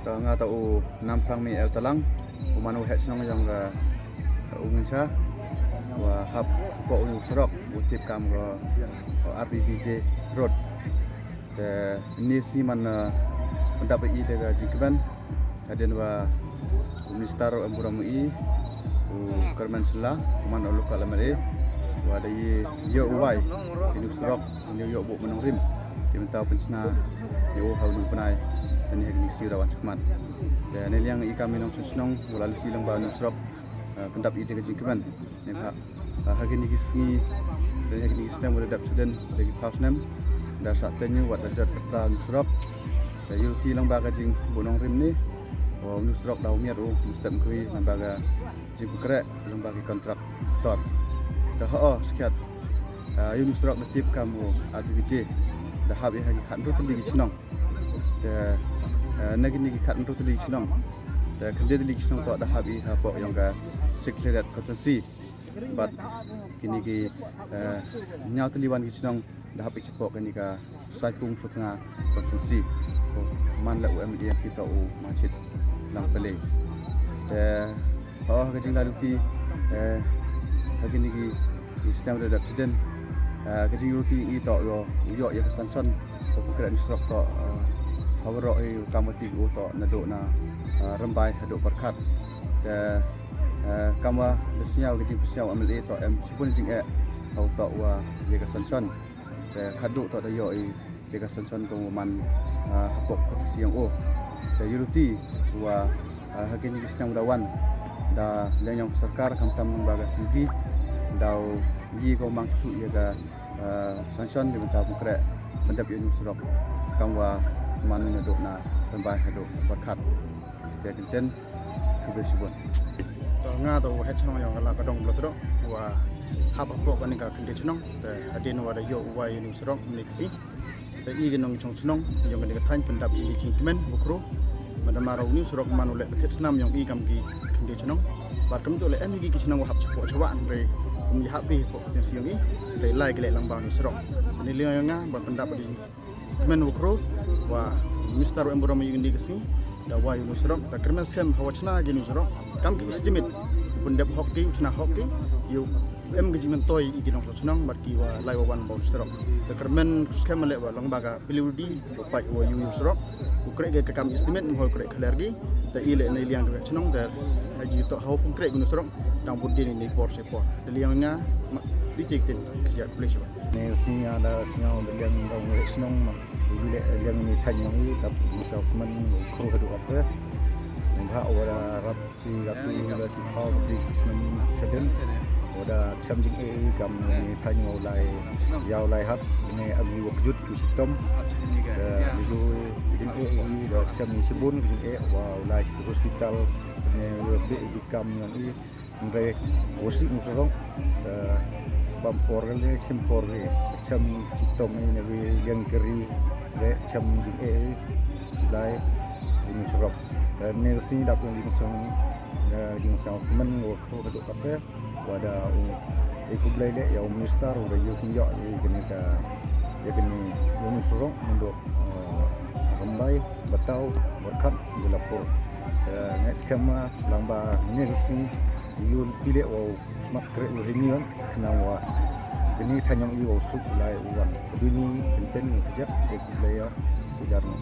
ta nga ta u nam phang mi el talang umanu het snong yang ga uminsa wa hab ko u srok utip kam go RBBJ road te ni si man pendapat i de ga jikban aden wa minister amburam i u kerman sela man ulu kalamare wa da yo uwai inu srok inu yo bu menung rim diminta pensna yo haulu panai dan hegni sirawan sakmat dan ini yang kami nong susnong lalu kilang banu srok pendap ide ke jingkeban ne ha hagini gisni dan hagini sistem wadap suden bagi pausnem dan saat tenyu wat ajar petang srok dan yulti lang baga jing bonong rim ni o nusrok dau miat u sistem kui nambaga jing krek lang bagi kontrak tor dah sekiat yunusrok natip kamu RBBJ dah habis hagi kan tu tadi ginong dah nagi kat untuk tadi senang, dan kemudian tadi senang tu ada habis apa yang ke sekretariat konsensi, but kini ki nyau teliwan senang dah habis cepat kini ke saipung setengah konsensi, man la UMD yang kita masjid lang pelai, dan kejeng lalu ki kini ki sistem ada presiden, kejeng ruti ini tak yo ya kesanson, pokoknya nusrok tak Hawaro kamati go to nadok na rembai hadok berkat da kama desnya gejing pesiau amle to em sipun jing au to wa jega sanson da khaduk to da yo jega sanson ko man hapok ko siang da yuruti wa hakini kisang dawan da lenyong sarkar kam tam baga tugi dau yi ko mang su jega sanson di bentar konkret pendap yu surok kamwa mana nadok na rembai hadok berkat jadi ten kebesuan nga to het snong yang ala kadong blotro wa hab ko kan ka kende snong te adin wa da yo wa yu surok niksi te i genong chong snong yang kan ka than pendap ji kingmen bukro madamaro ni surok manule het snam yang i kam gi kende snong ba kam to le em gi snong wa hab chpo chwan re umi habi ko yang siang i te lai gele lang bang surok ni le nga ba pendap di kemen bukro wa Mister Emburam yung digasi da wa yung surok da kermen scam hawachna gini surok kam ki estimate bundap hockey uchna hockey yu em gijimen toy igino sunang barki wa lai wan bau surok da kermen scam le wa long baga piludi do fight wa yung surok ukre ge kam estimate ho ukre klergi da ile ne liang ge sunang da haji to haw ukre gino surok dang budin ni por sepor da liangnya ditiktin kerja polisi ne sinya da sinya da liang dong sunang bila yang ni tanya ni tapi misal kemen kru hadu apa nampak orang Arab ci rapi la ci pau di senam ceden oda chamjing gam ni tanya ulai yau lai hat ni abi wakjud ku sitom itu jin ni da cham ni sibun jin wa ulai ci hospital ni be di kam yang ni ndre osi musorong bampor ni simpor ni cham citom ni yang keri le cham jing lai ini surok dan nersi dapun jing sang kemen wo ko do kape wada ikublai le ya minister udah yo kunyo gini ka ya gini ini surok untuk rembai batau berkat di lapor next kema lamba nersi yul pilih wo smart kre wo hinian kenawa ini tanyang iwo suk lai uwan ini tenten kerja ikublai sejarah